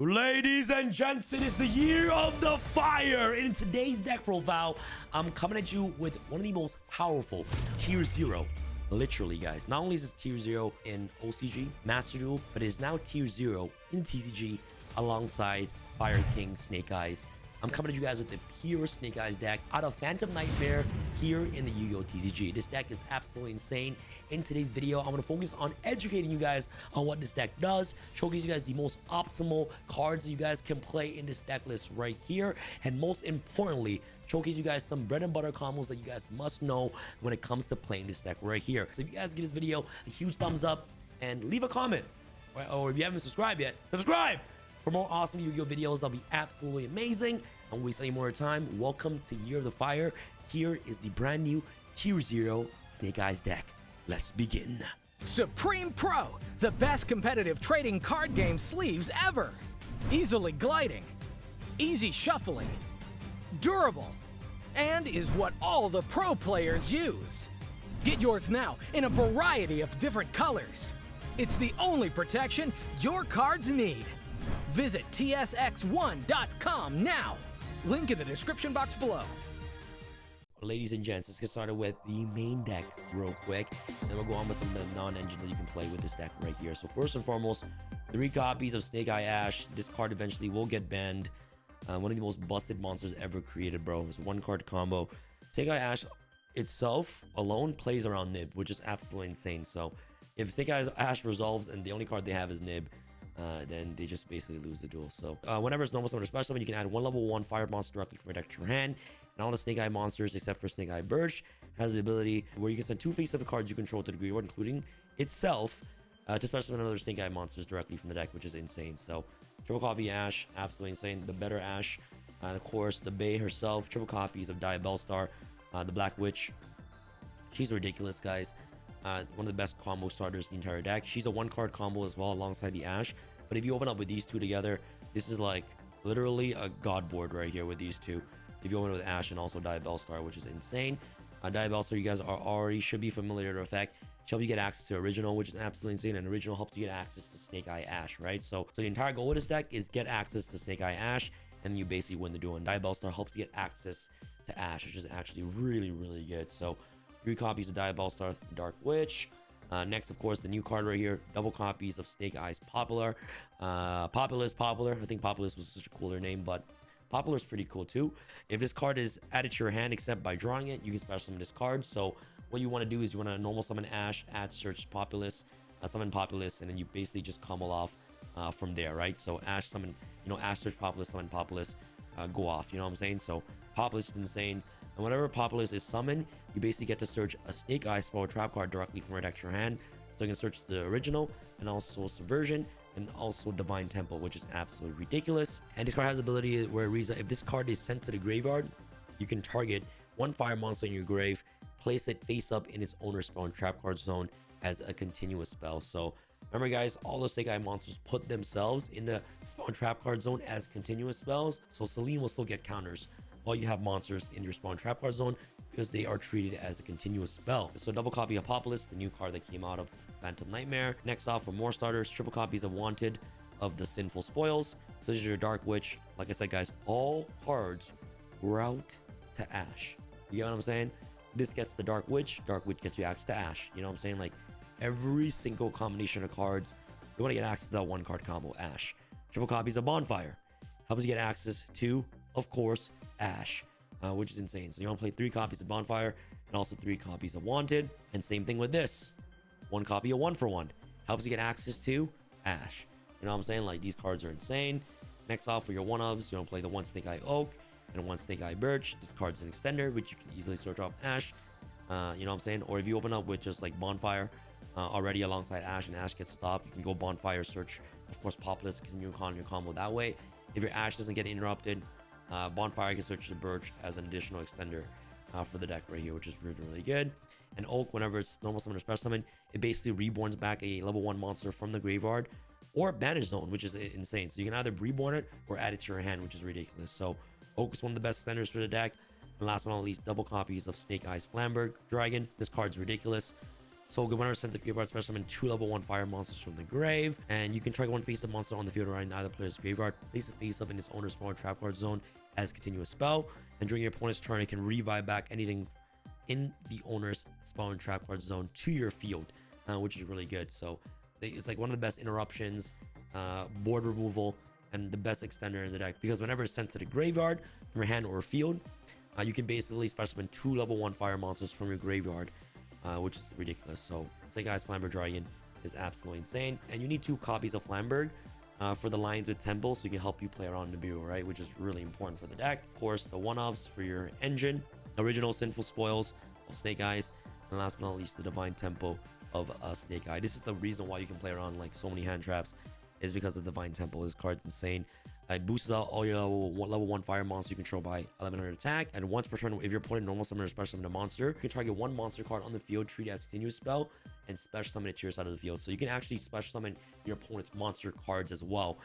Ladies and gents, it is the year of the fire. And in today's deck profile, I'm coming at you with one of the most powerful tier 0. Literally, guys. Not only is this tier 0 in OCG, Master Duel, but it is now tier 0 in TCG alongside Fire King Snake Eyes. I'm coming at you guys with the pure Snake Eyes deck out of Phantom Nightmare here in the Yu-Gi-Oh! TCG. This deck is absolutely insane. In today's video, I'm going to focus on educating you guys on what this deck does, showcase you guys the most optimal cards that you guys can play in this deck list right here, and most importantly, showcase you guys some bread and butter combos that you guys must know when it comes to playing this deck right here. So if you guys give this video a huge thumbs up and leave a comment, or if you haven't subscribed yet, subscribe! For more awesome Yu-Gi-Oh! Videos, that'll be absolutely amazing. I won't waste any more time. Welcome to Year of the Fire. Here is the brand new Tier 0 Snake Eyes deck. Let's begin. Supreme Pro, the best competitive trading card game sleeves ever. Easily gliding, easy shuffling, durable, and is what all the pro players use. Get yours now in a variety of different colors. It's the only protection your cards need. Visit tsx1.com now. Link in the description box below. Ladies and gents, let's get started with the main deck real quick. Then we'll go on with some of the non-engines that you can play with this deck right here. So first and foremost, 3 copies of Snake Eye Ash. This card eventually will get banned. One of the most busted monsters ever created, bro. It's a 1-card combo. Snake Eye Ash itself alone plays around Nib, which is absolutely insane. So if Snake Eye Ash resolves and the only card they have is Nib, then they just basically lose the duel. So whenever it's normal summon or special summon, you can add 1 level 1 fire monster directly from your deck to your hand. And all the Snake Eye monsters except for Snake Eye Birch has the ability where you can send 2 face-up cards you control to the graveyard, including itself, to special summon another Snake Eye monsters directly from the deck, which is insane. So triple copy Ash, absolutely insane. The better Ash, and of course the Bay herself, triple copies of Diabellstar, the Black Witch. She's ridiculous, guys. One of the best combo starters in the entire deck. She's a 1-card combo as well alongside the Ash. But if you open up with these two together, this is like literally a god board right here with these two. If you open it with Ash and also Diabellstar, which is insane. Diabellstar, you guys should be familiar with the effect. She helps you get access to Original, which is absolutely insane. And Original helps you get access to Snake Eye Ash, right? So the entire goal of this deck is get access to Snake Eye Ash, and you basically win the duel. And Diabellstar helps you get access to Ash, which is actually really, really good. So 3 copies of Diabellstar, Dark Witch. Next, of course, the new card right here, double copies of Snake Eyes Popular. Populous. I think Populous was such a cooler name, but Popular is pretty cool too. If this card is added to your hand, except by drawing it, you can special summon this card. So what you want to do is you want to normal summon Ash, add search Populous, summon Populous, and then you basically just combo off from there, right? So Ash summon, Ash search Populous, summon Populous, go off. You know what I'm saying? So Populous is insane. And whenever Populous is summoned, you basically get to search a Snake Eye spell or trap card directly from your deck to your hand. So you can search the Original and also Subversion and also Divine Temple, which is absolutely ridiculous. And this card has the ability where it reads that if this card is sent to the graveyard, you can target 1 fire monster in your grave, place it face up in its owner's spell and trap card zone as a continuous spell. So remember, guys, all the Snake Eye monsters put themselves in the spell and trap card zone as continuous spells. So Celine will still get counters while you have monsters in your spawn trap card zone because they are treated as a continuous spell. So double copy of Populous, the new card that came out of Phantom Nightmare. Next off, for more starters, triple copies of Wanted of the Sinful Spoils. So this is your Dark Witch. Like I said, guys, all cards route to Ash. You get what I'm saying? This gets the Dark Witch. Dark Witch gets you access to Ash. You know what I'm saying? Like every single combination of cards, you want to get access to that 1-card combo, Ash. Triple copies of Bonfire helps you get access to, of course, Ash, which is insane. So you want to play 3 copies of Bonfire and also 3 copies of Wanted. And same thing with this. 1 copy of 1-for-1 helps you get access to Ash. You know what I'm saying? Like, these cards are insane. Next off, for your 1-ofs, you want to play the 1 Snake Eye Oak and 1 Snake Eye Birch. This card's an extender, which you can easily search off Ash. You know what I'm saying? Or if you open up with just like Bonfire already alongside Ash and Ash gets stopped, you can go Bonfire, search, of course, Populous, continue on your combo that way. If your Ash doesn't get interrupted, Bonfire can search the Birch as an additional extender for the deck right here, which is really, really good. And Oak, whenever it's normal summon or special summon, it basically reborns back a level 1 monster from the graveyard or Banish Zone, which is insane. So you can either reborn it or add it to your hand, which is ridiculous. So Oak is one of the best extenders for the deck. And last but not least, double copies of Snake Eyes Flamberg Dragon. This card's ridiculous. So whenever sent to the graveyard, special summon 2 level 1 fire monsters from the grave. And you can try one face-up monster on the field right in either player's graveyard. Place it face-up in its owner's smaller trap card zone as continuous spell. And during your opponent's turn, it can revive back anything in the owner's spawn trap card zone to your field, which is really good. So it's like one of the best interruptions, board removal, and the best extender in the deck, because whenever it's sent to the graveyard from your hand or field, you can basically special summon 2 level 1 fire monsters from your graveyard, which is ridiculous. So Snake Eyes Flamberg Dragon is absolutely insane, and you need 2 copies of Flamberg for the Lions with Temple, so you can help you play around Nibiru, right, which is really important for the deck. Of course, the one-offs for your engine, original Sinful Spoils of Snake Eyes, and last but not least, the Divine Tempo of Snake Eye. This is the reason why you can play around like so many hand traps, is because of Divine Tempo. This card's insane. It boosts out all your level 1 fire monster you control by 1100 attack, and once per turn, if your opponent normal summon or special summon a monster, you can target 1 monster card on the field, treat it as a continuous spell, and special summon it to your side of the field. So you can actually special summon your opponent's monster cards as well,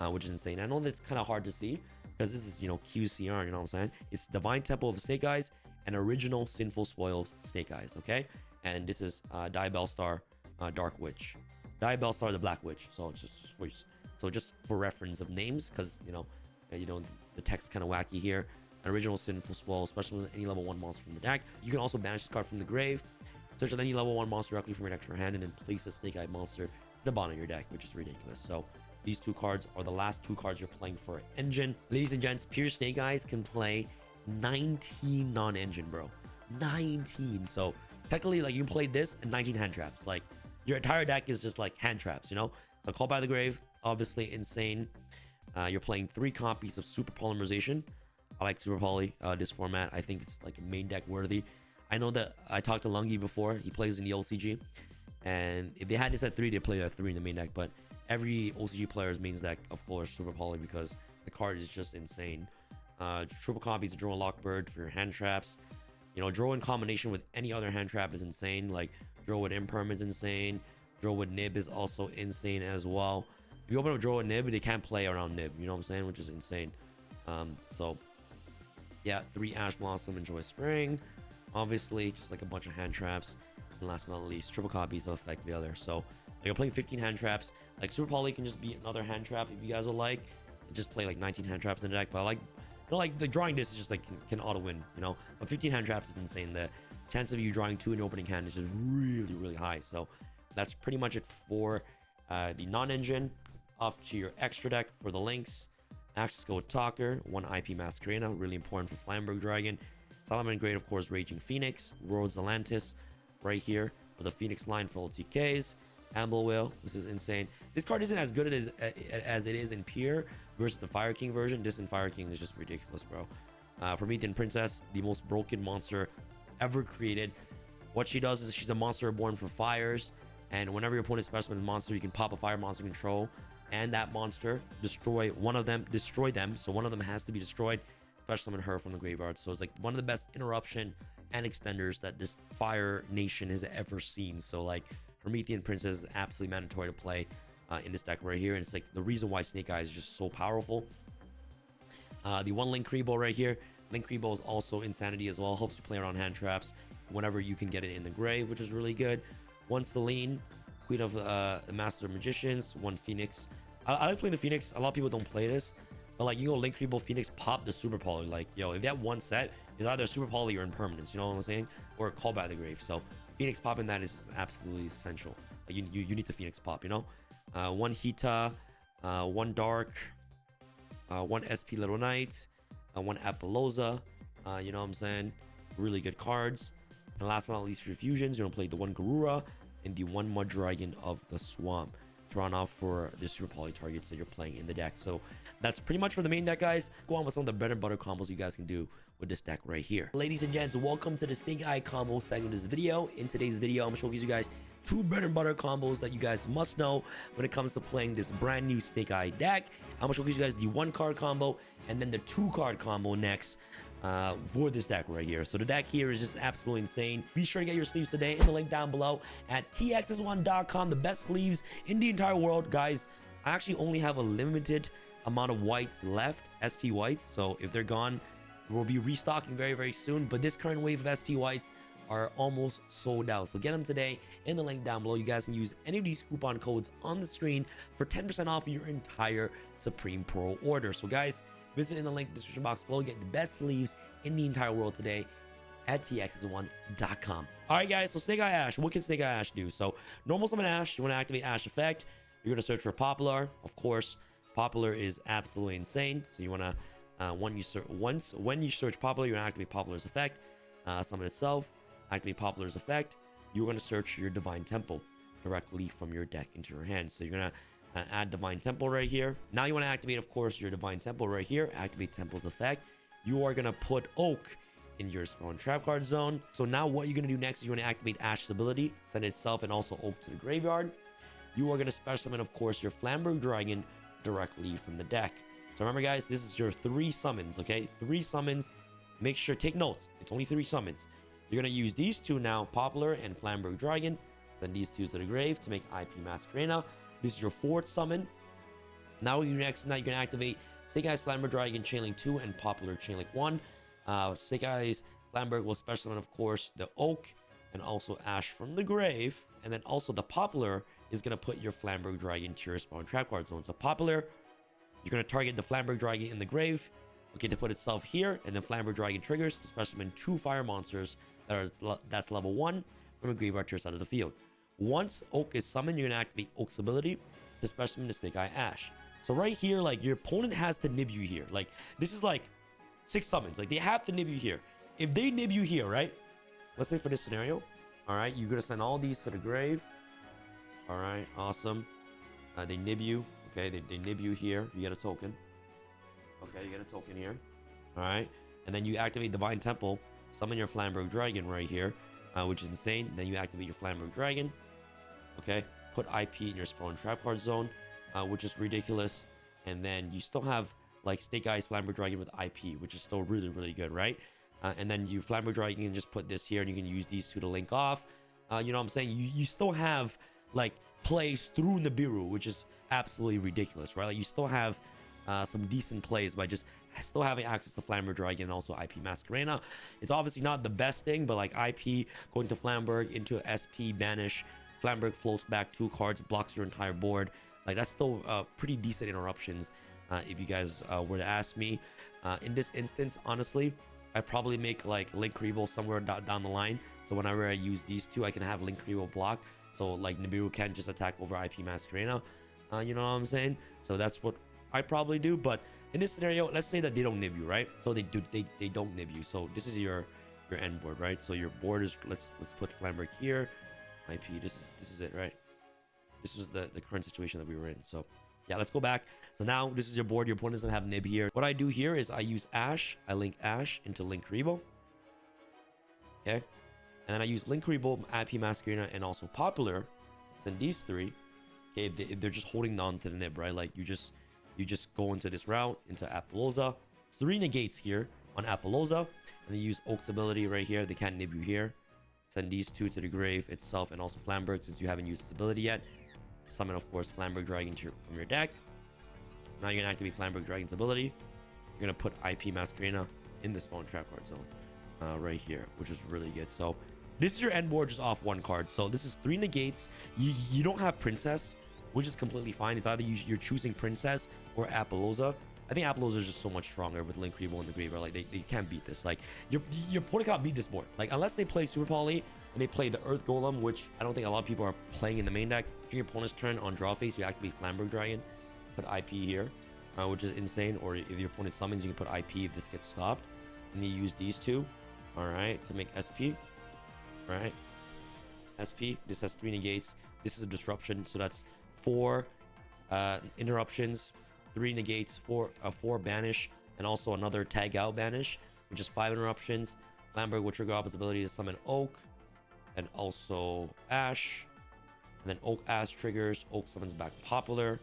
which is insane. I know that's kind of hard to see because this is, you know, QCR, you know what I'm saying? It's Divine Temple of the Snake Eyes and original Sinful Spoils Snake Eyes, okay? And this is Diabellstar Dark Witch. Diabellstar the Black Witch. So it's just for reference of names, because you know the text kind of wacky here. An original Sinful Spoil, especially with any level 1 monster from the deck. You can also banish this card from the grave, search any level 1 monster directly from your deck to your hand, and then place a Snake Eye monster at the bottom of your deck, which is ridiculous. So these 2 cards are the last 2 cards you're playing for engine. Ladies and gents, pure Snake Eyes can play 19 non-engine, bro. 19. So technically, like, you can play this and 19 hand traps. Like, your entire deck is just like hand traps, you know? So Call by the Grave, obviously insane. You're playing 3 copies of Super Polymerization. I like Super Poly, this format. I think it's like main deck worthy. I know that I talked to Lungi before. He plays in the OCG, and if they had this at 3, they play at 3 in the main deck. But every OCG player's main deck, of course, Super Poly, because the card is just insane. Triple copies of Drow and Lockbird for your hand traps. You know, Drow in combination with any other hand trap is insane. Like Drow with Imperm is insane. Drow with Nib is also insane as well. If you open up Drow with Nib, they can't play around Nib, you know what I'm saying? Which is insane. So yeah, 3 Ash Blossom, Enjoy Spring. Obviously, just like a bunch of hand traps. And last but not least, triple copies of Effect Veiler. So like, you're playing 15 hand traps. Like Super Poly can just be another hand trap if you guys would like. Just play like 19 hand traps in the deck. But I like, you know, like the drawing this is just like can auto win, you know. But 15 hand traps is insane. The chance of you drawing 2 in your opening hand is just really, really high. So that's pretty much it for the non-engine. Off to your extra deck for the links. Access Code Talker, 1 IP Masquerena, really important for Flamberg Dragon. Solomon Great, of course, Raging Phoenix, Rhodes Atlantis, right here for the Phoenix line for all TKs. Amble Whale, this is insane. This card isn't as good as it is in Pier versus the Fire King version. This in Fire King is just ridiculous, bro. Promethean Princess, the most broken monster ever created. What she does is she's a monster born for fires, and whenever your opponent specimen a monster, you can pop a fire monster control, and that monster destroy one of them, destroy them. So one of them has to be destroyed. Special summon her from the graveyard. So it's like one of the best interruption and extenders that this Fire Nation has ever seen. So like Promethean Princess is absolutely mandatory to play in this deck right here, and it's like the reason why Snake Eyes is just so powerful. The 1 Linkuriboh right here. Linkuriboh is also insanity as well. Helps you play around hand traps whenever you can get it in the grave, which is really good. 1 Selene, Queen of the Master of Magicians. 1 Phoenix. I like playing the Phoenix. A lot of people don't play this, but like, you go Linkuriboh, Phoenix, pop the Super Poly. Like, yo, if that one set is either Super Poly or Impermanence, you know what I'm saying, or Call by the Grave. So Phoenix popping that is absolutely essential. Like, you need the Phoenix pop, you know. 1 Hita, 1 Dark, 1 SP Little Knight, 1 Apollosa. You know what I'm saying? Really good cards. And last but not least, for your fusions, you're gonna play the 1 Garura and the 1 Mud Dragon of the Swamp to run off for the Super Poly targets that you're playing in the deck. So that's pretty much for the main deck, guys. Go on with some of the bread and butter combos you guys can do with this deck right here. Ladies and gents, welcome to the Snake Eye combo segment of this video. In today's video, I'm gonna showcase you guys 2 bread and butter combos that you guys must know when it comes to playing this brand new Snake Eye deck. I'm gonna showcase you guys the 1 card combo and then the 2 card combo next for this deck right here. So the deck here is just absolutely insane. Be sure to get your sleeves today in the link down below at txs1.com. The best sleeves in the entire world, guys. I actually only have a limited amount of whites left, SP whites. So if they're gone, we'll be restocking very, very soon. But this current wave of SP whites are almost sold out. So get them today in the link down below. You guys can use any of these coupon codes on the screen for 10% off your entire Supreme Pro order. So guys, visit in the link description box below. Get the best sleeves in the entire world today at tx1.com. All right, guys, so Snake Eye Ash, what can Snake Eye Ash do? So normal summon Ash, you want to activate Ash effect. You're going to search for Popular. Of course, Popular is absolutely insane. So you want to, when you search Popular, you're going to activate Popular's effect. Summon itself, activate Popular's effect. You're going to search your Divine Temple directly from your deck into your hand. So you're going to add Divine Temple right here. Now you want to activate, of course, your Divine Temple right here. Activate Temple's effect. You are going to put Oak in your spawn trap card zone. So now what you're going to do next is you're going to activate Ash's ability, send itself and also Oak to the graveyard. You are going to special summon, of course, your Flamberg Dragon directly from the deck. So remember, guys, this is your 3 summons, okay? 3 summons. Make sure, take notes. It's only 3 summons. You're going to use these 2 now, Popular and Flamberg Dragon. Send these 2 to the grave to make IP Masquerena. This is your 4th summon. Now you're going to activate Snake Eyes Flamberg Dragon Chainlink 2 and Popular Chainlink 1. Snake Eyes Flamberg will special summon, of course, the Oak and also Ash from the grave. And then also the Popular is going to put your Flamberg Dragon to your spawn trap card zone. So Popular, you're going to target the Flamberg Dragon in the grave, okay, to put itself here, and then Flamberg Dragon triggers to special summon 2 fire monsters that's level 1 from a graveyard to your side of the field. Once Oak is summoned, you're going to activate Oak's ability to special summon the Snake Eye Ash. So right here, like, your opponent has to nib you here. Like, this is like 6 summons. Like, they have to nib you here. If they nib you here, right? Let's say for this scenario, all right, you're going to send all these to the grave. All right, awesome. They nib you. Okay, they nib you here. You get a token. Okay, you get a token here. All right, and then you activate Divine Temple, summon your Flamberg Dragon right here, which is insane. Then you activate your Flamberg Dragon. Okay, put IP in your spawn trap card zone, which is ridiculous. And then you still have like Snake Eyes Flamberg Dragon with IP, which is still really, really good, right? And then you Flamberg Dragon, you can just put this here, and you can use these 2 to link off. You know what I'm saying? You still have like plays through Nibiru, which is absolutely ridiculous, right? Like, you still have some decent plays by just still having access to Flamberg Dragon and also IP Masquerena. It's obviously not the best thing, but like IP going to Flamberg into SP banish, Flamberg floats back 2 cards, blocks your entire board. Like, that's still pretty decent interruptions, if you guys were to ask me. In this instance, honestly, I probably make like Linkuriboh somewhere down the line. So whenever I use these 2, I can have Linkuriboh block. So like Nibiru can't just attack over IP Masquerena. You know what I'm saying? So that's what I probably do. But in this scenario, let's say that they don't nib you, right? So they don't nib you. So this is your end board, right? So your board is, let's put Flamberg here. IP, this is it, right? This was the current situation that we were in. So yeah, let's go back. So now this is your board. Your opponent doesn't have nib here. What I do here is I use Ash. I link Ash into Linkuriboh. Okay. And then I use Linkuriboh, IP Masquerena, and also Popular. Send these 3. Okay, if they're just holding on to the nib, right? Like, you just go into this route, into Apollousa. 3 negates here on Apollousa. And then use Oak's ability right here. They can't nib you here. Send these 2 to the grave itself, and also Flamberg, since you haven't used this ability yet. Summon, of course, Flamberg Dragon from your deck. Now you're going to activate Flamberg Dragon's ability. You're going to put IP Masquerena in the spawn trap card zone right here, which is really good. So this is your end board just off 1 card. So this is 3 negates. You don't have Princess, which is completely fine. It's either you're choosing Princess or Apollousa. I think Apollousa is just so much stronger with Linkuriboh in the graveyard. Like, they can't beat this. Like, your opponent can't beat this board. Like, unless they play Super Poly and they play the Earth Golem, which I don't think a lot of people are playing in the main deck. During your opponent's turn on draw phase, you activate Flamberg Dragon, put IP here, which is insane. Or if your opponent summons, you can put IP if this gets stopped. And you use these 2, all right, to make SP. All right, SP. This has 3 negates. This is a disruption, so that's 4 interruptions, 3 negates, 4 banish, and also another tag out banish, which is 5 interruptions. Flamberg will trigger off its ability to summon Oak and also Ash. And then Oak Ash triggers. Oak summons back Popular.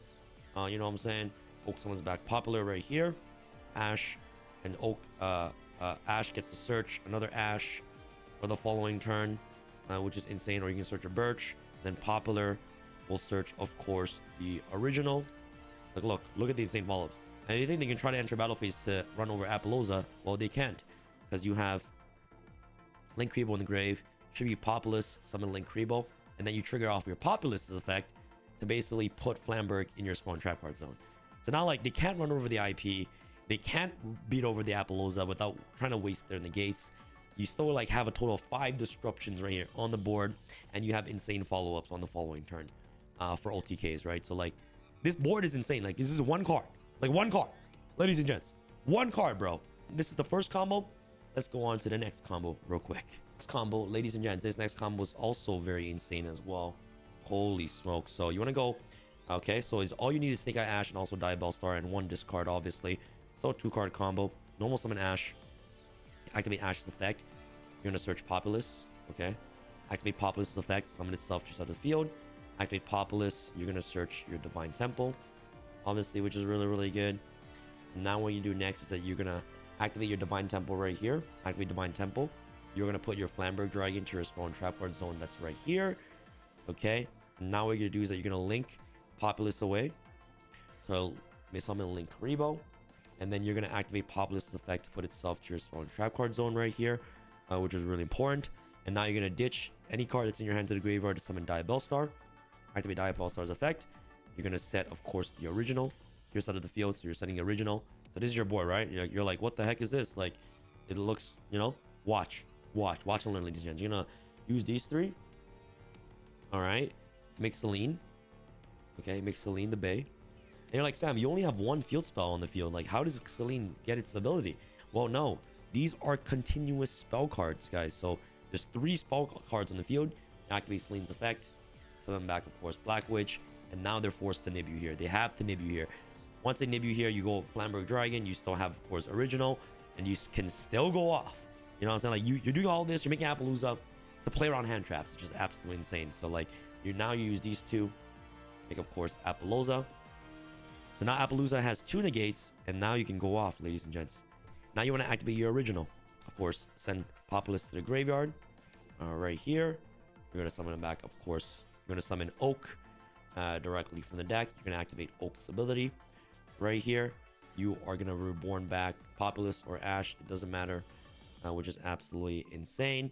You know what I'm saying? Oak summons back Popular right here. Ash and Oak. Ash gets to search another Ash for the following turn, which is insane. Or you can search a Birch. Then Popular will search, of course, the original. Like, look at the insane follow-ups. And you think they can try to enter battle phase to run over Apollousa? Well, they can't, because you have Linkuriboh in the grave, tribute Populus, summon Linkuriboh, and then you trigger off your Populus's effect to basically put Flamberg in your spawn trap card zone. So now, like, they can't run over the IP, they can't beat over the Apollousa without trying to waste their negates. You still like have a total of 5 disruptions right here on the board, and you have insane follow-ups on the following turn for OTKs, right? So like, this board is insane. Like, this is one card, ladies and gents, one card, bro. This is the first combo. Let's go on to the next combo real quick. This combo, ladies and gents, this next combo is also very insane as well. Holy smoke. So you want to go, okay, so it's all you need is Snake Eye Ash and also Diabell Star and 1 discard, obviously. Still a 2-card combo. Normal summon Ash. Activate Ash's effect. You're going to search Populus, okay? Activate Populus's effect. Summon itself just out of the field. Activate Populus. You're going to search your Divine Temple, obviously, which is really, really good. And now what you do next is that you're going to activate your Divine Temple right here. Activate Divine Temple. You're going to put your Flamberg Dragon to your spawn trap card zone that's right here, okay? And now what you're going to do is that you're going to link Populus away. So may summon Linkuriboh. And then you're going to activate Populus's effect to put itself to your spawn trap card zone right here, which is really important. And now you're going to ditch any card that's in your hand to the graveyard to summon Diabell Star. Activate Diabell Star's effect. You're going to set, of course, the original. Your side of the field, so you're setting the original. So this is your board, right? You're like, what the heck is this? Like, it looks, you know, watch and learn, ladies and gents. You're going to use these 3. All right. To make Celine. Okay, make Celine the Bay. And you're like, Sam, you only have 1 field spell on the field. Like, how does Celine get its ability? Well, no. These are continuous spell cards, guys. So there's 3 spell cards on the field. Activate Celine's effect. Summon back, of course, Black Witch. And now they're forced to nib you here. They have to nib you here. Once they nib you here, you go Flamberg Dragon. You still have, of course, original. And you can still go off. You know what I'm saying? Like, you're doing all this. You're making Apollousa to play around hand traps, which is absolutely insane. So, like, you use these 2. Make, of course, Apollousa. So now Apollousa has 2 negates, and now you can go off, ladies and gents. Now you want to activate your original. Of course, send Populus to the graveyard. Right here. You're going to summon him back, of course. You're going to summon Oak directly from the deck. You're going to activate Oak's ability. Right here, you are going to reborn back Populus or Ash. It doesn't matter, which is absolutely insane.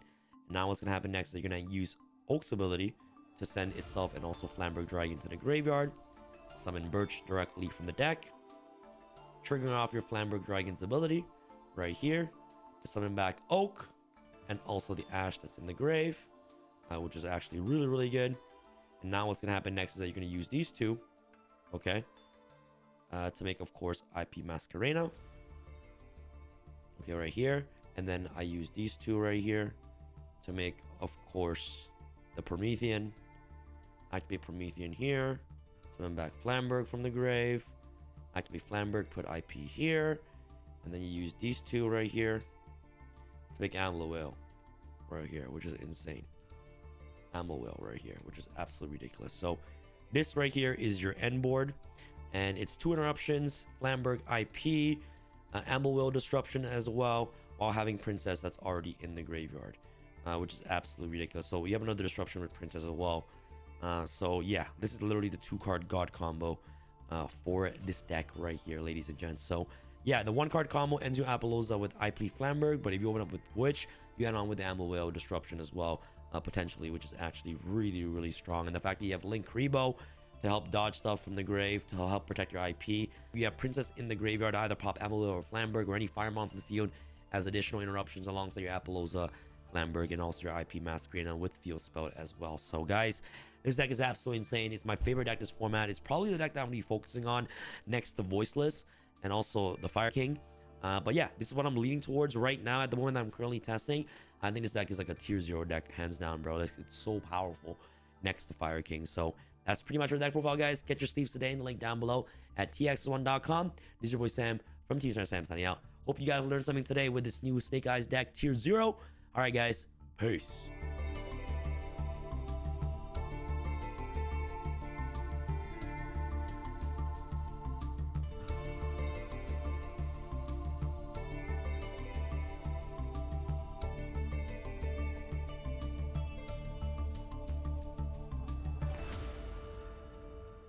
Now what's going to happen next is you're going to use Oak's ability to send itself and also Flamberg Dragon to the graveyard. Summon Birch directly from the deck, triggering off your Flamberg Dragon's ability right here to summon back Oak and also the Ash that's in the grave, which is actually really, really good. And now what's going to happen next is that you're going to use these 2, okay, to make, of course, IP Masquerena. Okay, right here. And then I use these 2 right here to make, of course, the Promethean. Activate Promethean here. Summon back Flamberg from the grave. Activate Flamberg, put IP here. And then you use these 2 right here to make Amloil right here, which is insane. Amloil right here, which is absolutely ridiculous. So this right here is your end board. And it's 2 interruptions, Flamberg IP, Amloil disruption as well, while having Princess that's already in the graveyard, which is absolutely ridiculous. So we have another disruption with Princess as well. So yeah, this is literally the 2-card God combo for this deck right here, ladies and gents. So yeah, the 1-card combo ends your Apollousa with IP Flamberg, but if you open up with Witch, you add on with the Amloil disruption as well, potentially, which is actually really, really strong. And the fact that you have Linkuriboh to help dodge stuff from the grave, to help protect your IP. You have Princess in the graveyard, either pop Amloil or Flamberg or any fire monster in the field as additional interruptions alongside your Apollousa, Flamberg, and also your IP Masquerena with field spell as well. So guys, this deck is absolutely insane. It's my favorite deck this format. It's probably the deck that I'm going to be focusing on next to Voiceless and also the Fire King. But yeah, this is what I'm leaning towards right now at the moment that I'm currently testing. I think this deck is like a tier 0 deck, hands down, bro. It's so powerful next to Fire King. So that's pretty much our deck profile, guys. Get your sleeves today in the link down below at tx1.com. This is your boy Sam from Team Sam signing out. Hope you guys learned something today with this new Snake Eyes deck tier 0. All right, guys. Peace.